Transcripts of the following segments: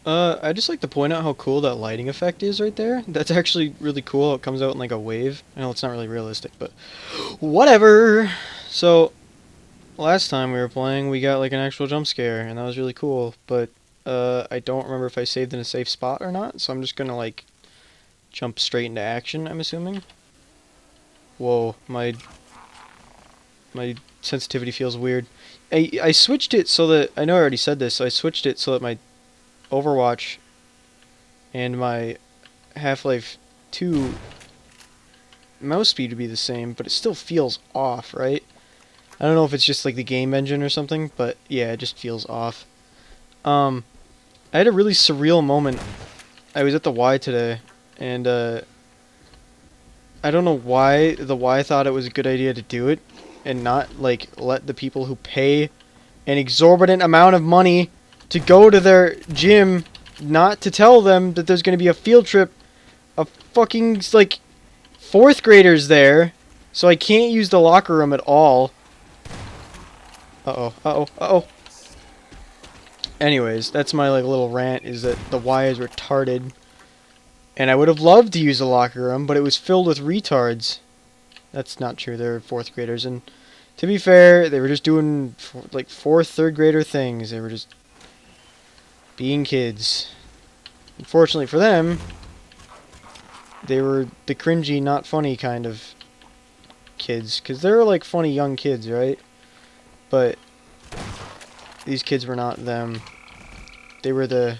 I just like to point out how cool that lighting effect is right there. That's actually really cool. It comes out in like a wave. I know it's not really realistic, but whatever. So, last time we were playing, we got like an actual jump scare, and that was really cool. But I don't remember if I saved in a safe spot or not, so I'm just gonna like jump straight into action, I'm assuming. Whoa, my sensitivity feels weird. I switched it so that I know I already said this, so I switched it so that my Overwatch and my Half-Life 2 mouse speed would be the same, but it still feels off, right? I don't know if it's just like the game engine or something, but yeah, it just feels off. Um, I had a really surreal moment. I was at the Y today, and I don't know why the Y thought it was a good idea to do it, and not like let the people who pay an exorbitant amount of money to go to their gym, not to tell them that there's going to be a field trip of fucking like fourth graders there, so I can't use the locker room at all. Uh-oh, uh-oh, uh-oh. Anyways, that's my like little rant, is that the Y is retarded. And I would have loved to use the locker room, but it was filled with retards. That's not true, they're fourth graders, and to be fair, they were just doing like fourth, third grader things. They were just being kids. Unfortunately for them, they were the cringy, not funny kind of kids, because they're like funny young kids, right? But these kids were not them. They were the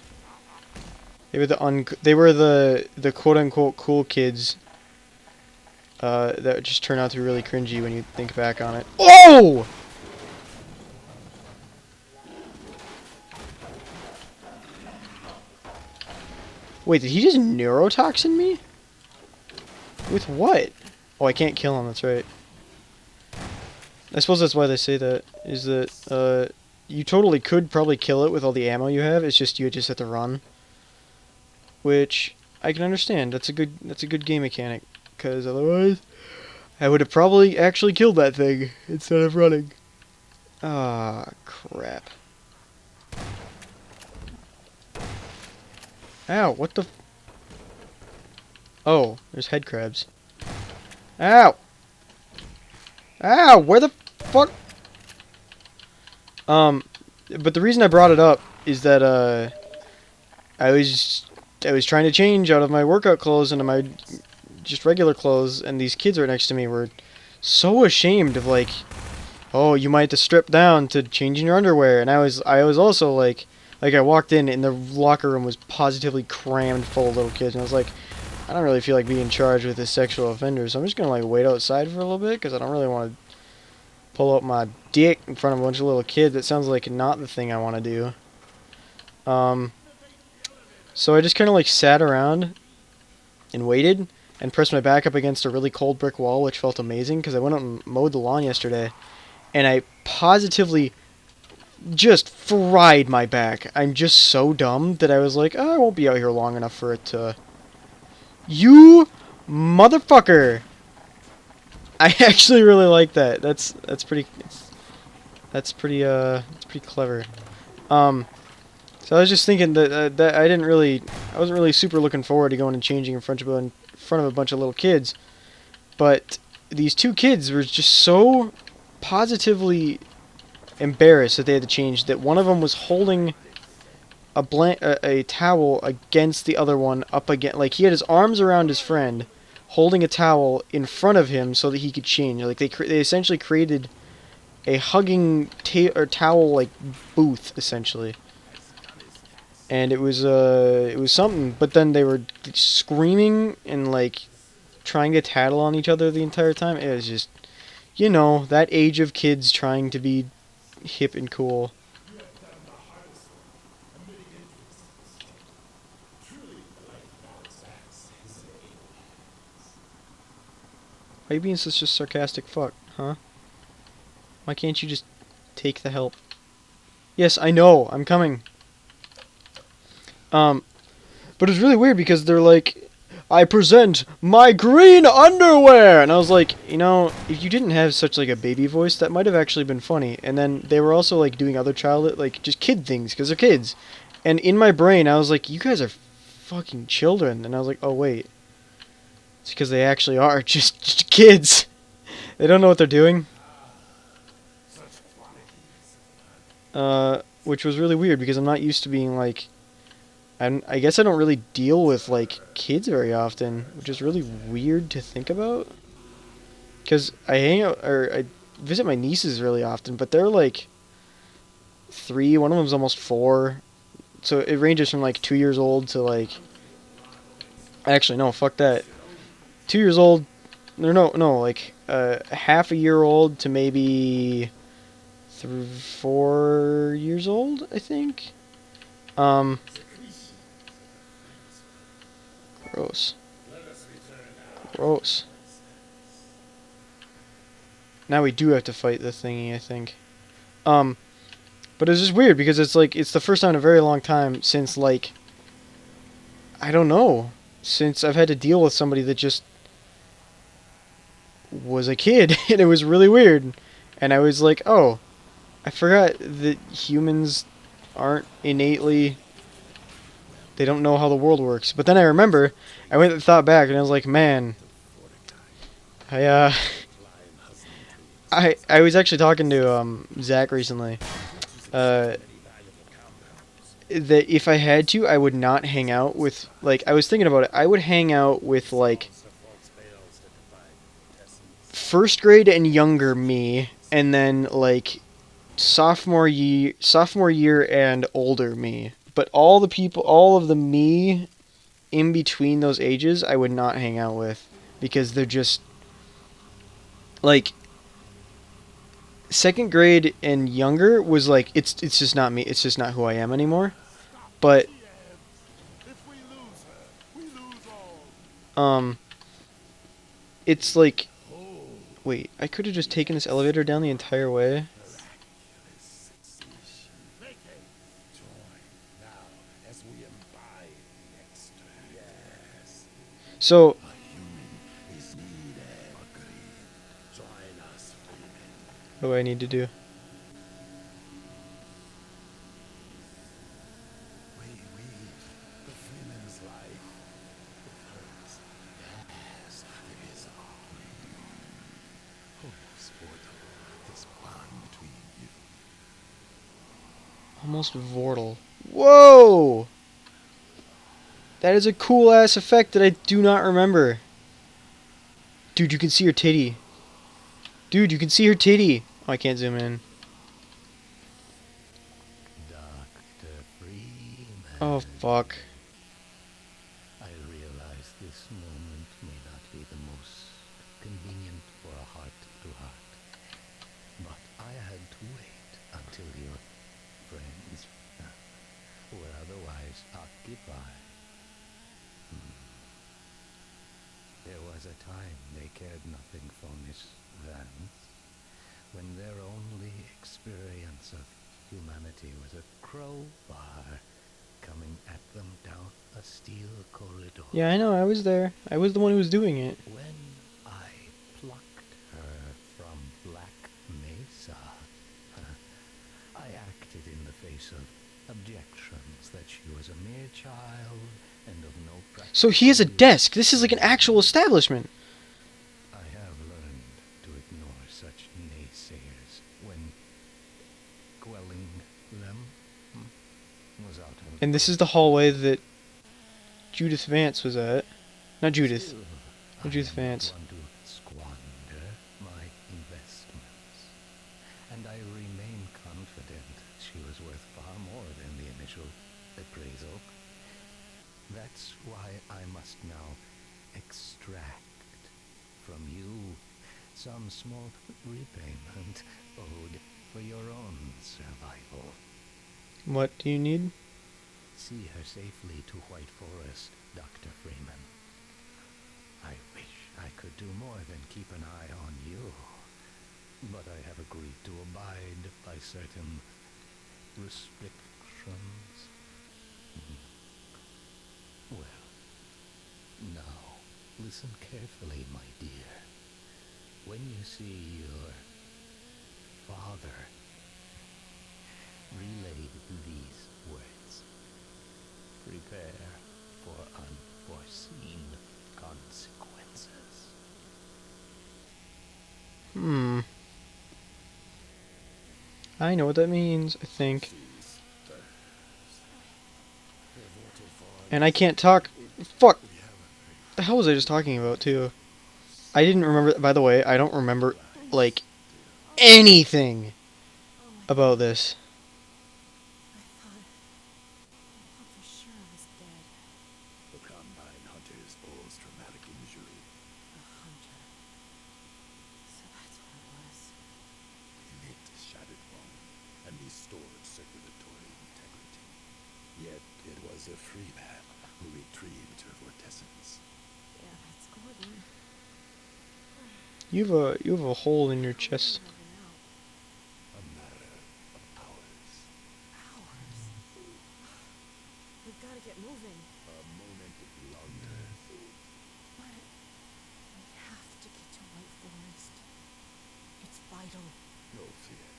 the quote unquote cool kids that just turn out to be really cringy when you think back on it. Oh! Wait, did he just neurotoxin me? With what? Oh, I can't kill him, that's right. I suppose that's why they say that, is that, you totally could probably kill it with all the ammo you have, it's just you just have to run. Which, I can understand, that's a good game mechanic, because otherwise, I would have probably actually killed that thing, instead of running. Ah, crap. Ow, what the... Oh, there's head crabs. Ow! Ow, where the fuck? But the reason I brought it up is that, I was trying to change out of my workout clothes into my just regular clothes, and these kids right next to me were so ashamed of, like, oh, you might have to strip down to change in your underwear, and I was also like I walked in and the locker room was positively crammed full of little kids, and I was like, I don't really feel like being charged with a sexual offender, so I'm just gonna like wait outside for a little bit, because I don't really want to pull out my dick in front of a bunch of little kids. That sounds like not the thing I want to do. So I just kind of like sat around and waited and pressed my back up against a really cold brick wall, which felt amazing, because I went out and mowed the lawn yesterday, and I positively just fried my back. I'm just so dumb that I was like, oh, I won't be out here long enough for it to... You motherfucker! I actually really like that. That's pretty... That's pretty clever. So I was just thinking that, that I wasn't really super looking forward to going and changing in front of a bunch of little kids. But these two kids were just so positively embarrassed that they had to change, that one of them was holding a towel against the other one, up against, like he had his arms around his friend, holding a towel in front of him so that he could change. Like they essentially created a hugging towel like booth essentially, and it was something. But then they were screaming and like trying to tattle on each other the entire time. It was just, you know, that age of kids trying to be hip and cool. Why are you being such a sarcastic fuck, huh? Why can't you just take the help? Yes, I know, I'm coming. But it's really weird because they're like, I present my green underwear! And I was like, you know, if you didn't have such like a baby voice, that might have actually been funny. And then they were also like doing other like just kid things, because they're kids. And in my brain, I was like, you guys are fucking children. And I was like, oh, wait. It's because they actually are just kids. They don't know what they're doing. Which was really weird because I'm not used to being like... I guess I don't really deal with like kids very often, which is really weird to think about. Because I hang out, or I visit my nieces really often, but they're like 3, one of them's almost 4. So it ranges from like 2 years old to like... Actually, no, fuck that. 2 years old, no, like half a year old to maybe 4 years old, I think. Um, gross. Gross. Now we do have to fight the thingy, I think. But it's just weird because it's like, it's the first time in a very long time since like, I don't know, since I've had to deal with somebody that just was a kid, and it was really weird. And I was like, oh, I forgot that humans aren't innately... They don't know how the world works. But then I remember, I went and thought back, and I was like, man, I I was actually talking to Zach recently. That if I had to, I would not hang out with, like, I was thinking about it. I would hang out with like first grade and younger me, and then like sophomore year and older me. But all the people, all of the me in between those ages, I would not hang out with because they're just like second grade and younger was like it's just not me. It's just not who I am anymore. But um it's like, wait, I could have just taken this elevator down the entire way. So what do I need to do? Almost Vortal. Whoa! That is a cool ass effect that I do not remember. Dude, you can see her titty. Dude, you can see her titty. Oh, I can't zoom in. Oh, fuck. I realize this moment may not be the most convenient for a heart-to-heart, but I had to wait until your friends were otherwise occupied. There was a time they cared nothing for Miss Vance, when their only experience of humanity was a crowbar coming at them down a steel corridor. Yeah, I know, I was there. I was the one who was doing it. When I plucked her from Black Mesa, I acted in the face of objections that she was a mere child and of no practice. So he has a desk. This is like an actual establishment. I have learned to ignore such naysayers when quelling them was out of... And this is the hallway that Judith Vance was at. Not Judith. Not Judith Vance. Want to squander my investments, and I remain confident she was worth far more than the initial appraisal. That's why I must now extract from you some small repayment owed for your own survival. What do you need? See her safely to White Forest, Dr. Freeman. I wish I could do more than keep an eye on you, but I have agreed to abide by certain restrictions. Well, now, listen carefully, my dear. When you see your father, relay these words. Prepare for unforeseen consequences. I know what that means, I think. And I can't talk. Fuck! The hell was I just talking about, too? I didn't remember. By the way, I don't remember, like, anything about this. I thought for sure I was dead. The Combine Hunter's post-traumatic injury. A hunter. So that's what it was. In it, shattered bone and restored circulatory integrity. Yet it was a free man who retrieved her vortessence. Yeah, that's Gordon. You have a hole in your chest. A matter of hours. Hours. We've got to get moving. A moment longer. But we have to get to White Forest. It's vital. No fear.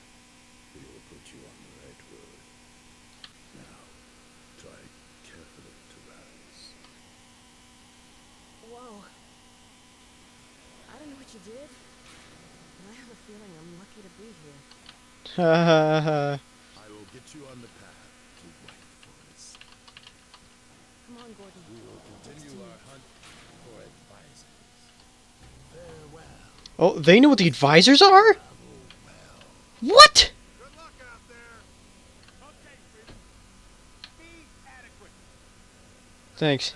We will put you on the right road. Now, try carefully to rise. Whoa. I don't know what you did, but I have a feeling I'm lucky to be here. Ha ha ha. I will get you on the path to White Forest. Come on, Gordon. We will continue our hunt for advisors. Farewell. Oh, they know what the advisors are? What? Good luck out there. Okay, Freedom. Be adequate. Thanks.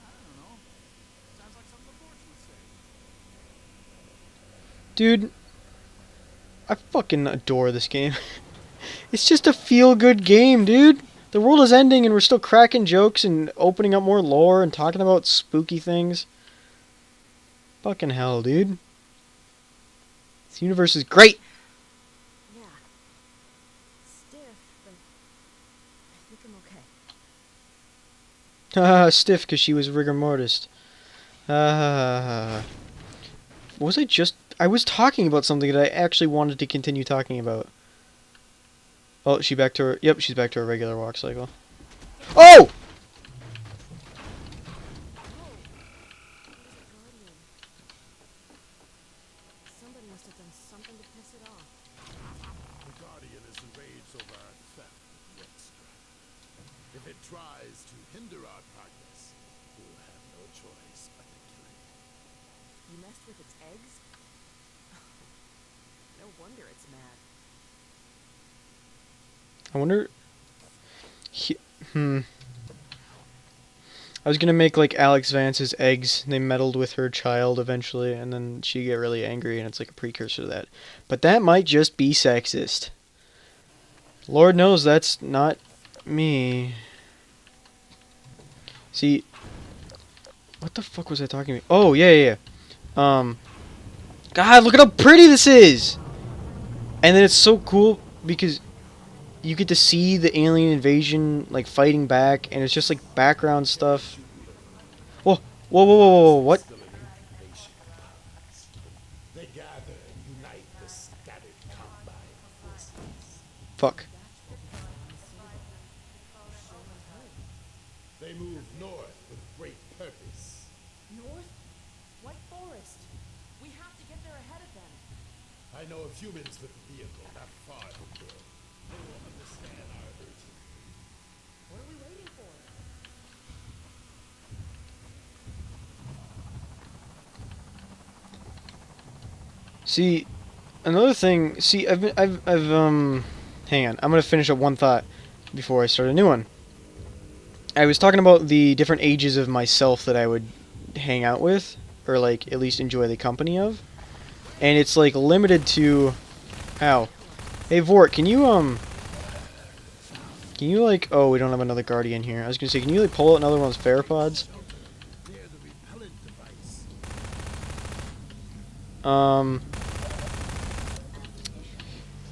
I don't know. Sounds like something the Force would say. Dude, I fucking adore this game. It's just a feel-good game, dude. The world is ending and we're still cracking jokes and opening up more lore and talking about spooky things. Fucking hell, dude. This universe is great! Yeah. Stiff, but I think I'm okay. Haha, stiff because she was rigor mortis. Was I just... I was talking about something that I actually wanted to continue talking about. Oh, she back to her... Yep, she's back to her regular walk cycle. Oh! Guardian. Somebody must have done something to piss it off. The Guardian is enraged over our theft of Wextra. If it tries to hinder our progress, we will have no choice but to kill it. You messed with its eggs? No wonder it's mad. I wonder... I was gonna make like Alyx Vance's eggs. They meddled with her child eventually, and then she get really angry, and it's like a precursor to that. But that might just be sexist. Lord knows that's not me. See, what the fuck was I talking about? Oh yeah. God, look at how pretty this is. And then it's so cool because you get to see the alien invasion like fighting back, and it's just like background stuff. Whoa, what? They gather and unite the scattered Combine forces. Fuck. They move north with great purpose. North? White Forest. We have to get there ahead of them. I know of humans with the vehicle not far from here. They will understand our urgency. What are we waiting for? See, another thing. See, hang on. I'm gonna finish up one thought before I start a new one. I was talking about the different ages of myself that I would hang out with, or like at least enjoy the company of, and it's like limited to. Ow. Hey Vort, can you like? Oh, we don't have another guardian here. I was gonna say, can you like pull out another one of those pteropods? They're the repellent device.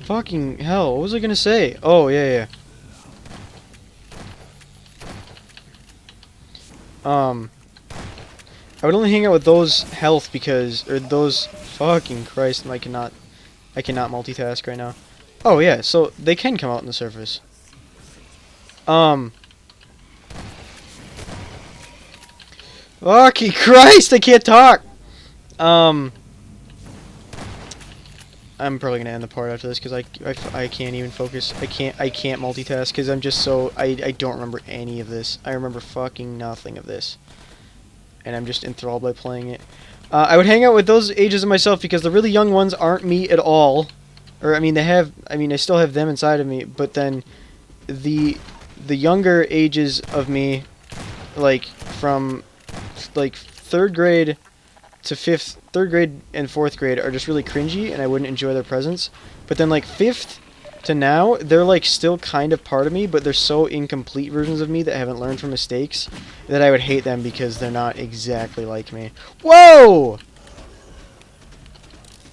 Fucking hell, what was I gonna say? Oh, yeah. I would only hang out with those health because, or those, fucking Christ, I cannot multitask right now. Oh, yeah, so they can come out on the surface. Fucking Christ, I can't talk! I'm probably gonna end the part after this because I can't even focus. I can't multitask because I'm just so I don't remember any of this. I remember fucking nothing of this, and I'm just enthralled by playing it. I would hang out with those ages of myself because the really young ones aren't me at all, or I mean I still have them inside of me, but then the younger ages of me, like from like third grade to third grade and fourth grade are just really cringy and I wouldn't enjoy their presence. But then like fifth to now, they're like still kind of part of me, but they're so incomplete versions of me that haven't learned from mistakes that I would hate them because they're not exactly like me. Whoa!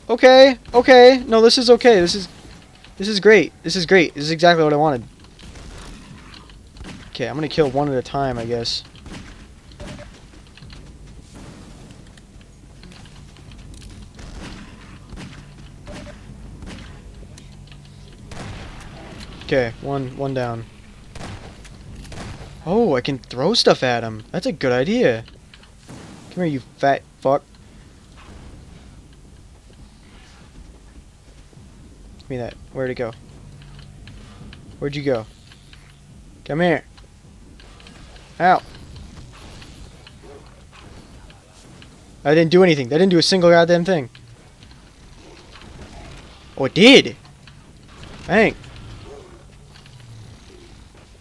Okay, okay. No, this is okay. This is great. This is great. This is exactly what I wanted. Okay, I'm gonna kill one at a time, I guess. Okay, one down. Oh, I can throw stuff at him. That's a good idea. Come here, you fat fuck. Give me that. Where'd it go? Where'd you go? Come here. Ow. I didn't do anything. That didn't do a single goddamn thing. Oh, it did! Dang.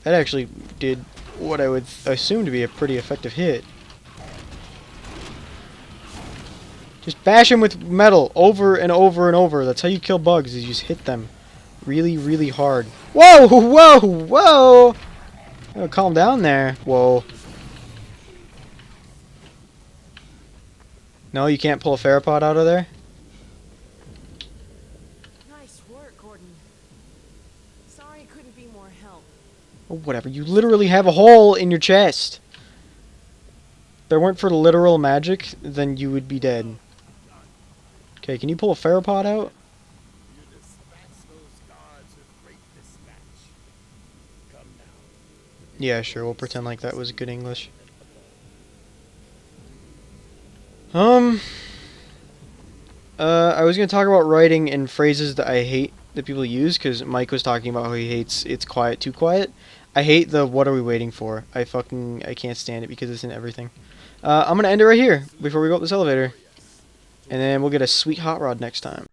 That actually did what I would assume to be a pretty effective hit. Just bash him with metal over and over and over. That's how you kill bugs, is you just hit them really, really hard. Whoa! Whoa! Whoa! Oh, calm down there. Whoa. No, you can't pull a Farapod out of there? Nice work, Gordon. Sorry I couldn't be more help. Oh, whatever. You literally have a hole in your chest. If there weren't for the literal magic, then you would be dead. Okay, can you pull a Farapod out? You dispatch those guards with great dispatch. Come now. Yeah, sure. We'll pretend like that was good English. I was gonna talk about writing and phrases that I hate that people use, because Mike was talking about how he hates "it's quiet, too quiet." I hate the "what are we waiting for." I can't stand it because it's in everything. I'm gonna end it right here before we go up this elevator, and then we'll get a sweet hot rod next time.